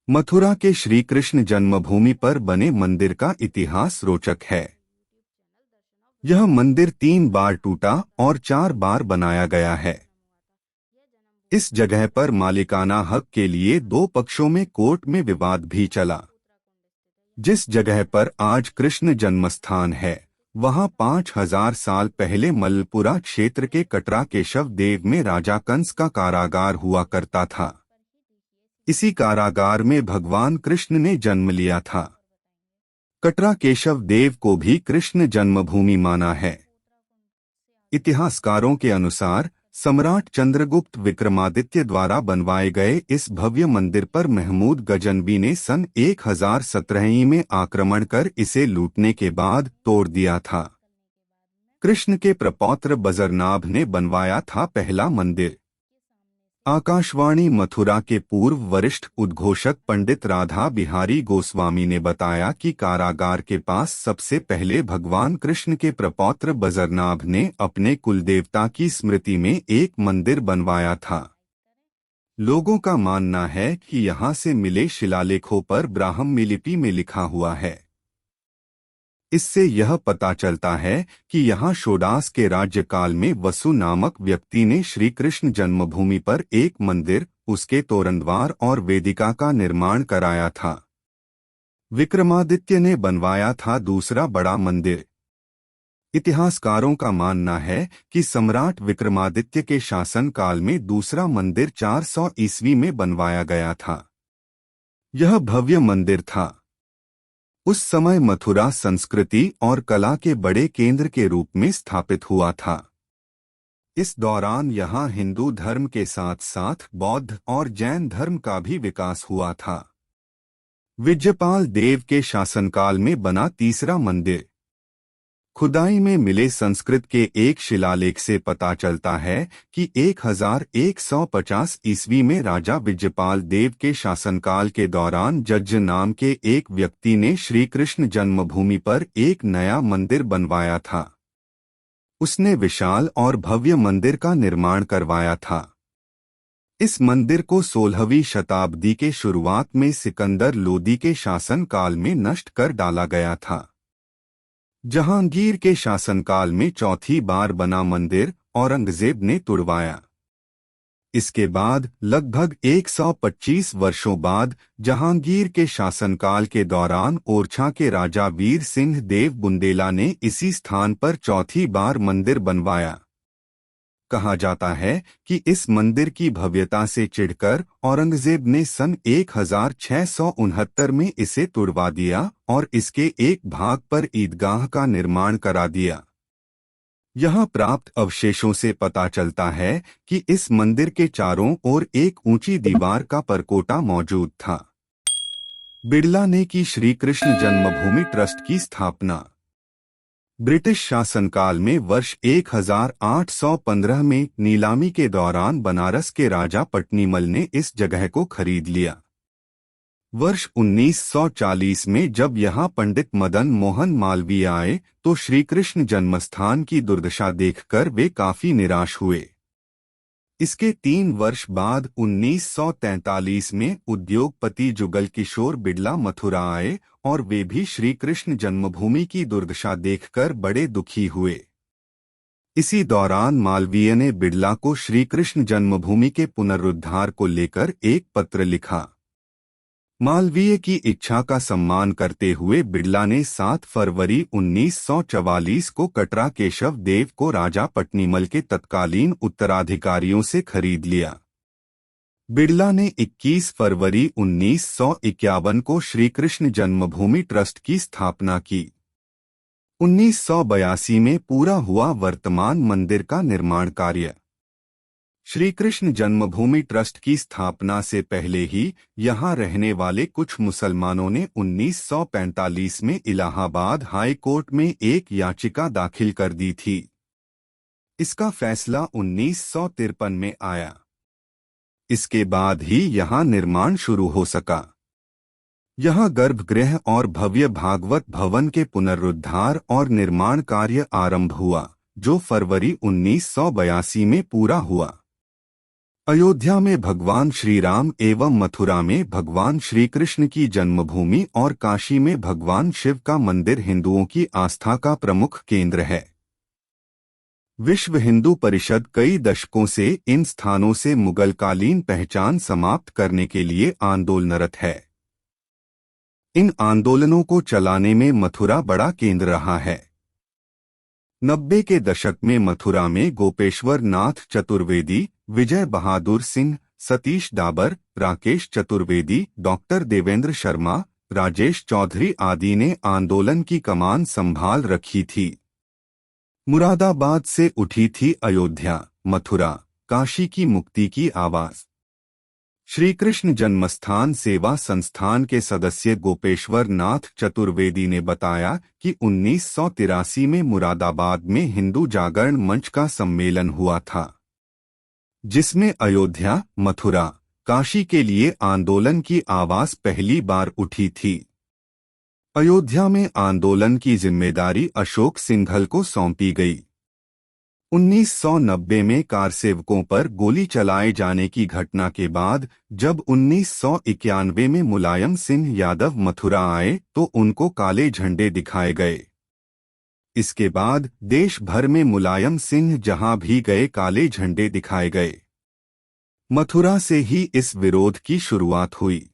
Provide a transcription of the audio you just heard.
मथुरा के श्री कृष्ण जन्मभूमि पर बने मंदिर का इतिहास रोचक है। यह मंदिर 3 बार टूटा और 4 बार बनाया गया है। इस जगह पर मालिकाना हक के लिए 2 पक्षों में कोर्ट में विवाद भी चला। जिस जगह पर आज कृष्ण जन्मस्थान है, वहां 5000 साल पहले मलपुरा क्षेत्र के कटरा केशव देव में राजा कंस का कारागार हुआ करता था। इसी कारागार में भगवान कृष्ण ने जन्म लिया था। कटरा केशव देव को भी कृष्ण जन्मभूमि माना है। इतिहासकारों के अनुसार सम्राट चंद्रगुप्त विक्रमादित्य द्वारा बनवाए गए इस भव्य मंदिर पर महमूद गजनबी ने सन 1017 में आक्रमण कर इसे लूटने के बाद तोड़ दिया था। कृष्ण के प्रपौत्र बजरनाभ ने बनवाया था पहला मंदिर। आकाशवाणी मथुरा के पूर्व वरिष्ठ उद्घोषक पंडित राधा बिहारी गोस्वामी ने बताया कि कारागार के पास सबसे पहले भगवान कृष्ण के प्रपौत्र बजरनाभ ने अपने कुलदेवता की स्मृति में एक मंदिर बनवाया था। लोगों का मानना है कि यहाँ से मिले शिलालेखों पर ब्राह्मी लिपि में लिखा हुआ है। इससे यह पता चलता है कि यहाँ षोडश के राज्यकाल में वसु नामक व्यक्ति ने श्री कृष्ण जन्मभूमि पर एक मंदिर, उसके तोरणद्वार और वेदिका का निर्माण कराया था। विक्रमादित्य ने बनवाया था दूसरा बड़ा मंदिर। इतिहासकारों का मानना है कि सम्राट विक्रमादित्य के शासनकाल में दूसरा मंदिर 400 ईस्वी में बनवाया गया था। यह भव्य मंदिर था। उस समय मथुरा संस्कृति और कला के बड़े केंद्र के रूप में स्थापित हुआ था। इस दौरान यहाँ हिंदू धर्म के साथ साथ बौद्ध और जैन धर्म का भी विकास हुआ था। विजयपाल देव के शासनकाल में बना तीसरा मंदिर। खुदाई में मिले संस्कृत के एक शिलालेख से पता चलता है कि 1150 ईस्वी में राजा विजयपाल देव के शासनकाल के दौरान जज्ज नाम के एक व्यक्ति ने श्री कृष्ण जन्मभूमि पर एक नया मंदिर बनवाया था। उसने विशाल और भव्य मंदिर का निर्माण करवाया था। इस मंदिर को 16वीं शताब्दी के शुरुआत में सिकंदर लोदी के शासनकाल में नष्ट कर डाला गया था। जहांगीर के शासनकाल में चौथी बार बना मंदिर औरंगजेब ने तुड़वाया। इसके बाद लगभग 125 वर्षों बाद जहांगीर के शासनकाल के दौरान ओरछा के राजा वीर सिंह देव बुंदेला ने इसी स्थान पर चौथी बार मंदिर बनवाया। कहा जाता है कि इस मंदिर की भव्यता से चिढ़कर औरंगजेब ने सन 1669 में इसे तुड़वा दिया और इसके एक भाग पर ईदगाह का निर्माण करा दिया। यहाँ प्राप्त अवशेषों से पता चलता है कि इस मंदिर के चारों ओर एक ऊंची दीवार का परकोटा मौजूद था। बिड़ला ने की श्री कृष्ण जन्मभूमि ट्रस्ट की स्थापना। ब्रिटिश शासनकाल में वर्ष 1815 में नीलामी के दौरान बनारस के राजा पट्नीमल ने इस जगह को खरीद लिया। वर्ष 1940 में जब यहाँ पंडित मदन मोहन मालवीय आए तो श्री कृष्ण जन्मस्थान की दुर्दशा देखकर वे काफी निराश हुए। इसके 3 वर्ष बाद 1943 में उद्योगपति जुगल किशोर बिड़ला मथुरा आए और वे भी श्री कृष्ण जन्मभूमि की दुर्दशा देखकर बड़े दुखी हुए। इसी दौरान मालवीय ने बिड़ला को श्री कृष्ण जन्मभूमि के पुनरुद्धार को लेकर एक पत्र लिखा। मालवीय की इच्छा का सम्मान करते हुए बिड़ला ने 7 फरवरी 1944 को कटरा केशव देव को राजा पट्नीमल के तत्कालीन उत्तराधिकारियों से खरीद लिया। बिड़ला ने 21 फरवरी 1951 को श्री कृष्ण जन्मभूमि ट्रस्ट की स्थापना की। 1982 में पूरा हुआ वर्तमान मंदिर का निर्माण कार्य। श्री कृष्ण जन्मभूमि ट्रस्ट की स्थापना से पहले ही यहाँ रहने वाले कुछ मुसलमानों ने 1945 में इलाहाबाद हाई कोर्ट में एक याचिका दाखिल कर दी थी। इसका फैसला 1953 में आया। इसके बाद ही यहाँ निर्माण शुरू हो सका। यहाँ गर्भगृह और भव्य भागवत भवन के पुनरुद्धार और निर्माण कार्य आरंभ हुआ, जो फरवरी 1982 में पूरा हुआ। अयोध्या में भगवान श्री राम एवं मथुरा में भगवान श्री कृष्ण की जन्मभूमि और काशी में भगवान शिव का मंदिर हिंदुओं की आस्था का प्रमुख केंद्र है। विश्व हिंदू परिषद कई दशकों से इन स्थानों से मुगलकालीन पहचान समाप्त करने के लिए आंदोलनरत है। इन आंदोलनों को चलाने में मथुरा बड़ा केंद्र रहा है। 90 के दशक में मथुरा में गोपेश्वर नाथ चतुर्वेदी, विजय बहादुर सिंह, सतीश डाबर, राकेश चतुर्वेदी, डॉक्टर देवेंद्र शर्मा, राजेश चौधरी आदि ने आंदोलन की कमान संभाल रखी थी। मुरादाबाद से उठी थी अयोध्या, मथुरा, काशी की मुक्ति की आवाज। श्री कृष्ण जन्मस्थान सेवा संस्थान के सदस्य गोपेश्वर नाथ चतुर्वेदी ने बताया कि 1983 में मुरादाबाद में हिंदू जागरण मंच का सम्मेलन हुआ था, जिसमें अयोध्या, मथुरा, काशी के लिए आंदोलन की आवाज पहली बार उठी थी। अयोध्या में आंदोलन की जिम्मेदारी अशोक सिंघल को सौंपी गई। 1990 में कारसेवकों पर गोली चलाए जाने की घटना के बाद जब 1991 में मुलायम सिंह यादव मथुरा आए तो उनको काले झंडे दिखाए गए। इसके बाद देश भर में मुलायम सिंह जहां भी गए काले झंडे दिखाए गए। मथुरा से ही इस विरोध की शुरुआत हुई।